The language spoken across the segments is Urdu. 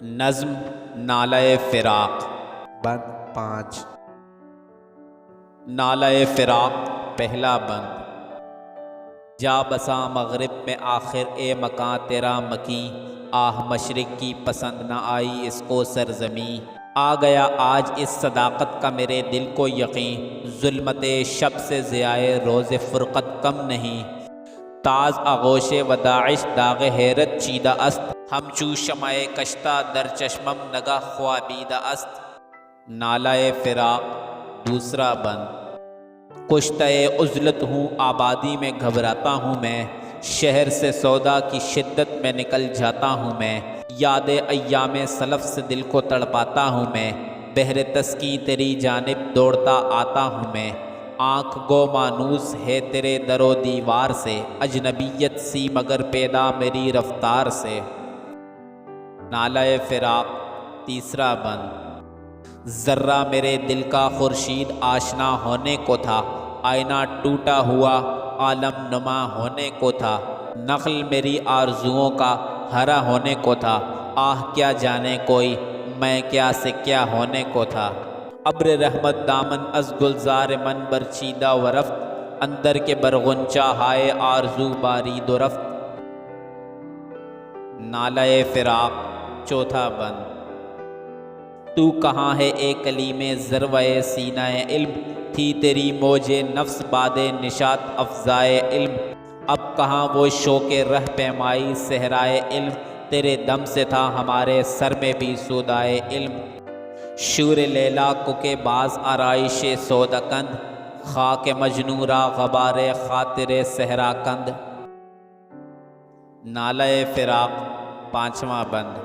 نظم نالۂ فراق۔ بند 5۔ نالۂ فراق پہلا بند۔ جا بسا مغرب میں آخر اے مکاں تیرا مکیں، آہ مشرق کی پسند نہ آئی اس کو سرزمیں۔ آ گیا آج اس صداقت کا میرے دل کو یقین، ظلمت شب سے ضیائے روز فرقت کم نہیں۔ تاز آغوش وداعش داغ حیرت چیدہ است، ہم چو شمع کشتہ در چشمم نگہ خوابیدہ است۔ نالۂ فراق دوسرا بند۔ کشتہ عزلت ہوں آبادی میں گھبراتا ہوں میں، شہر سے سودا کی شدت میں نکل جاتا ہوں میں۔ یاد ایام سلف سے دل کو تڑپاتا ہوں میں، بہر تسکین تیری جانب دوڑتا آتا ہوں میں۔ آنکھ گو مانوس ہے تیرے در و دیوار سے، اجنبیت سی مگر پیدا میری رفتار سے۔ نالۂ فراق تیسرا بند۔ ذرہ میرے دل کا خورشید آشنا ہونے کو تھا، آئینہ ٹوٹا ہوا عالم نما ہونے کو تھا۔ نخل میری آرزوؤں کا ہرا ہونے کو تھا، آہ کیا جانے کوئی میں کیا سے کیا ہونے کو تھا۔ ابر رحمت دامن از گلزار من برچیدہ و رفت، اندر کے برغنچہ ہائے آرزو بارید و رفت۔ نالۂ فراق چوتھا بند۔ تو کہاں ہے اے کلیم ذروۂ سینہ علم، تھی تیری موج نفس باد نشاط افزائے علم۔ اب کہاں وہ شوق رہ پیمائی صحرائے علم، تیرے دم سے تھا ہمارے سر میں بھی سودائے علم۔ شور لیلا کو کے باز آرائش سودہ کند، خاک مجنوں را غبار خاطر صحرا کند۔ نالۂ فراق پانچواں بند۔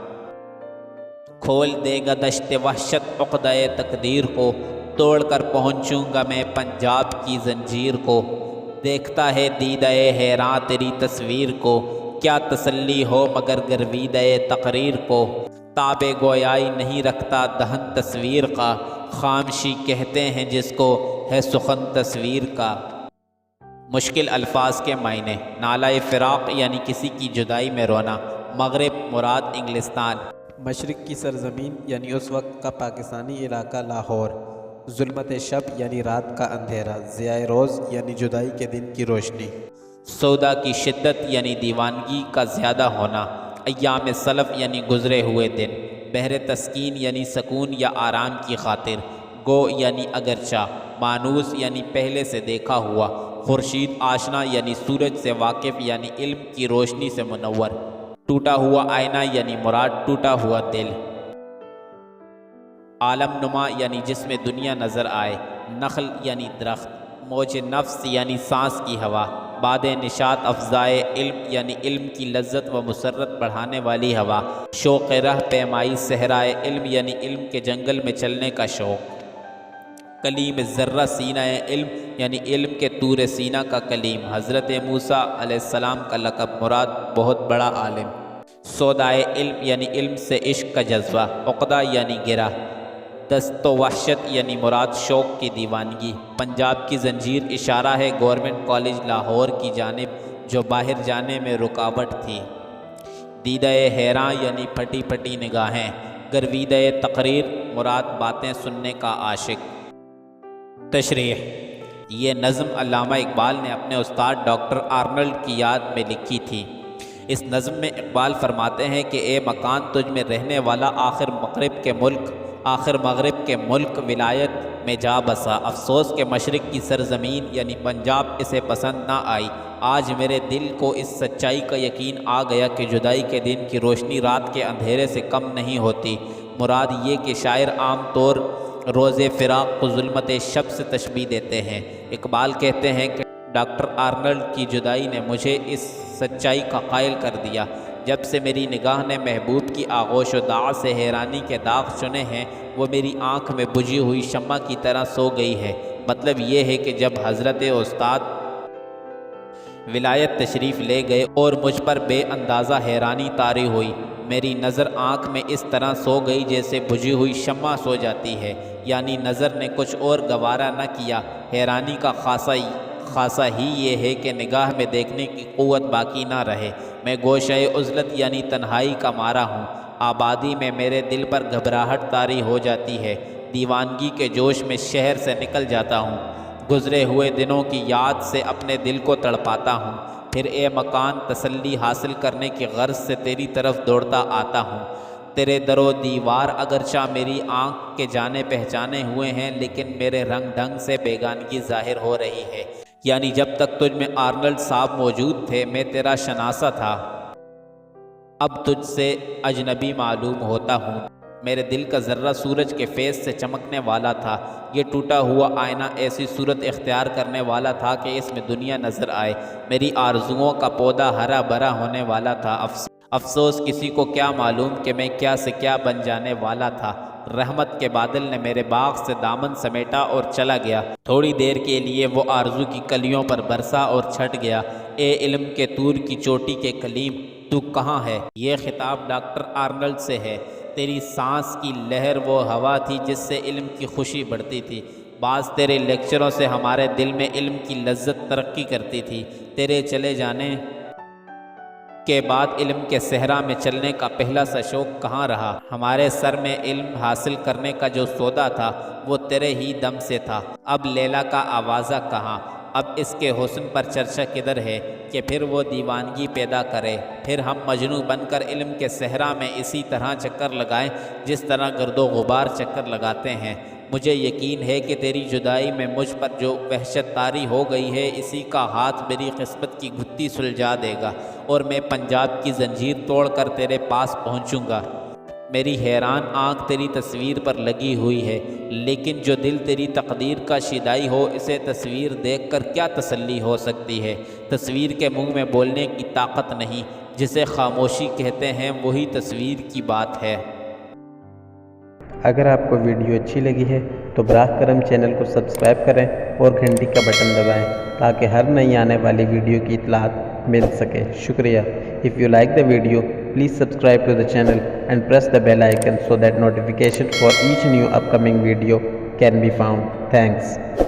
کھول دے گا دشت وحشت عقدہ تقدیر کو، توڑ کر پہنچوں گا میں پنجاب کی زنجیر کو۔ دیکھتا ہے دیدہ حیراں تیری تصویر کو، کیا تسلی ہو مگر گرویدہ تقریر کو۔ تاب گویائی نہیں رکھتا دہن تصویر کا، خامشی کہتے ہیں جس کو ہے سخن تصویر کا۔ مشکل الفاظ کے معنی۔ نالۂ فراق یعنی کسی کی جدائی میں رونا، مغرب مراد انگلستان، مشرق کی سرزمین یعنی اس وقت کا پاکستانی علاقہ لاہور، ظلمت شب یعنی رات کا اندھیرا، ضیائے روز یعنی جدائی کے دن کی روشنی۔ سودا کی شدت یعنی دیوانگی کا زیادہ ہونا، ایام سلف یعنی گزرے ہوئے دن، بہر تسکین یعنی سکون یا آرام کی خاطر، گو یعنی اگرچہ، مانوس یعنی پہلے سے دیکھا ہوا، خورشید آشنا یعنی سورج سے واقف یعنی علم کی روشنی سے منور، ٹوٹا ہوا آئینہ یعنی مراد ٹوٹا ہوا دل، عالم نما یعنی جس میں دنیا نظر آئے، نخل یعنی درخت، موج نفس یعنی سانس کی ہوا، باد نشاط افزائے علم یعنی علم کی لذت و مسرت بڑھانے والی ہوا، شوق رہ پیمائی صحرائے علم یعنی علم کے جنگل میں چلنے کا شوق، کلیم ذرہ سینہ علم یعنی علم کے طور سینہ کا کلیم، حضرت موسیٰ علیہ السلام کا لقب، مراد بہت بڑا عالم۔ سودائے علم یعنی علم سے عشق کا جذبہ، عقدہ یعنی گرہ، دست و وحشت یعنی مراد شوق کی دیوانگی۔ پنجاب کی زنجیر اشارہ ہے گورنمنٹ کالج لاہور کی جانب جو باہر جانے میں رکاوٹ تھی۔ دیدہ حیراں یعنی پھٹی پھٹی نگاہیں، گرویدہ تقریر مراد باتیں سننے کا عاشق۔ تشریح۔ یہ نظم علامہ اقبال نے اپنے استاد ڈاکٹر آرنلڈ کی یاد میں لکھی تھی۔ اس نظم میں اقبال فرماتے ہیں کہ اے مکان تجھ میں رہنے والا، آخر مغرب کے ملک ولایت میں جا بسا، افسوس کہ مشرق کی سرزمین یعنی پنجاب اسے پسند نہ آئی۔ آج میرے دل کو اس سچائی کا یقین آ گیا کہ جدائی کے دن کی روشنی رات کے اندھیرے سے کم نہیں ہوتی۔ مراد یہ کہ شاعر عام طور روز فراق کو ظلمت شب سے تشبیہ دیتے ہیں۔ اقبال کہتے ہیں کہ ڈاکٹر آرنلڈ کی جدائی نے مجھے اس سچائی کا قائل کر دیا، جب سے میری نگاہ نے محبوب کی آغوش و داع سے حیرانی کے داغ چنے ہیں، وہ میری آنکھ میں بجھی ہوئی شمع کی طرح سو گئی ہے۔ مطلب یہ ہے کہ جب حضرت استاد ولایت تشریف لے گئے اور مجھ پر بے اندازہ حیرانی طاری ہوئی، میری نظر آنکھ میں اس طرح سو گئی جیسے بجھی ہوئی شمع سو جاتی ہے، یعنی نظر نے کچھ اور گوارا نہ کیا۔ حیرانی کا خاصہ ہی یہ ہے کہ نگاہ میں دیکھنے کی قوت باقی نہ رہے۔ میں گوشۂ عزلت یعنی تنہائی کا مارا ہوں، آبادی میں میرے دل پر گھبراہٹ طاری ہو جاتی ہے، دیوانگی کے جوش میں شہر سے نکل جاتا ہوں، گزرے ہوئے دنوں کی یاد سے اپنے دل کو تڑپاتا ہوں، پھر اے مکان تسلی حاصل کرنے کی غرض سے تیری طرف دوڑتا آتا ہوں۔ تیرے در و دیوار اگرچہ میری آنکھ کے جانے پہچانے ہوئے ہیں، لیکن میرے رنگ ڈھنگ سے بیگانگی ظاہر ہو رہی ہے، یعنی جب تک تجھ میں آرنلڈ صاحب موجود تھے میں تیرا شناسہ تھا، اب تجھ سے اجنبی معلوم ہوتا ہوں۔ میرے دل کا ذرہ سورج کے فیض سے چمکنے والا تھا، یہ ٹوٹا ہوا آئینہ ایسی صورت اختیار کرنے والا تھا کہ اس میں دنیا نظر آئے، میری آرزوؤں کا پودا ہرا بھرا ہونے والا تھا۔ افسوس کسی کو کیا معلوم کہ میں کیا سے کیا بن جانے والا تھا۔ رحمت کے بادل نے میرے باغ سے دامن سمیٹا اور چلا گیا، تھوڑی دیر کے لیے وہ آرزو کی کلیوں پر برسا اور چھٹ گیا۔ اے علم کے طور کی چوٹی کے کلیم، تو کہاں ہے؟ یہ خطاب ڈاکٹر آرنلڈ سے ہے۔ تیری سانس کی لہر وہ ہوا تھی جس سے علم کی خوشی بڑھتی تھی، بعض تیرے لیکچروں سے ہمارے دل میں علم کی لذت ترقی کرتی تھی۔ تیرے چلے جانے کے بعد علم کے صحرا میں چلنے کا پہلا سا شوق کہاں رہا؟ ہمارے سر میں علم حاصل کرنے کا جو سودا تھا وہ تیرے ہی دم سے تھا۔ اب لیلا کا آوازہ کہاں؟ اب اس کے حسن پر چرچا کدھر ہے کہ پھر وہ دیوانگی پیدا کرے؟ پھر ہم مجنوں بن کر علم کے صحرا میں اسی طرح چکر لگائیں جس طرح گرد و غبار چکر لگاتے ہیں۔ مجھے یقین ہے کہ تیری جدائی میں مجھ پر جو وحشت طاری ہو گئی ہے، اسی کا ہاتھ میری قسمت کی گھٹی سلجھا دے گا اور میں پنجاب کی زنجیر توڑ کر تیرے پاس پہنچوں گا۔ میری حیران آنکھ تیری تصویر پر لگی ہوئی ہے، لیکن جو دل تیری تقدیر کا شیدائی ہو، اسے تصویر دیکھ کر کیا تسلی ہو سکتی ہے؟ تصویر کے منہ میں بولنے کی طاقت نہیں، جسے خاموشی کہتے ہیں وہی تصویر کی بات ہے۔ اگر آپ کو ویڈیو اچھی لگی ہے تو براہ کرم چینل کو سبسکرائب کریں اور گھنٹی کا بٹن دبائیں تاکہ ہر نئی آنے والی ویڈیو کی اطلاعات مل سکے۔ شکریہ۔ If you like the video, please subscribe to the channel and press the bell icon so that notification for each new upcoming video can be found. Thanks.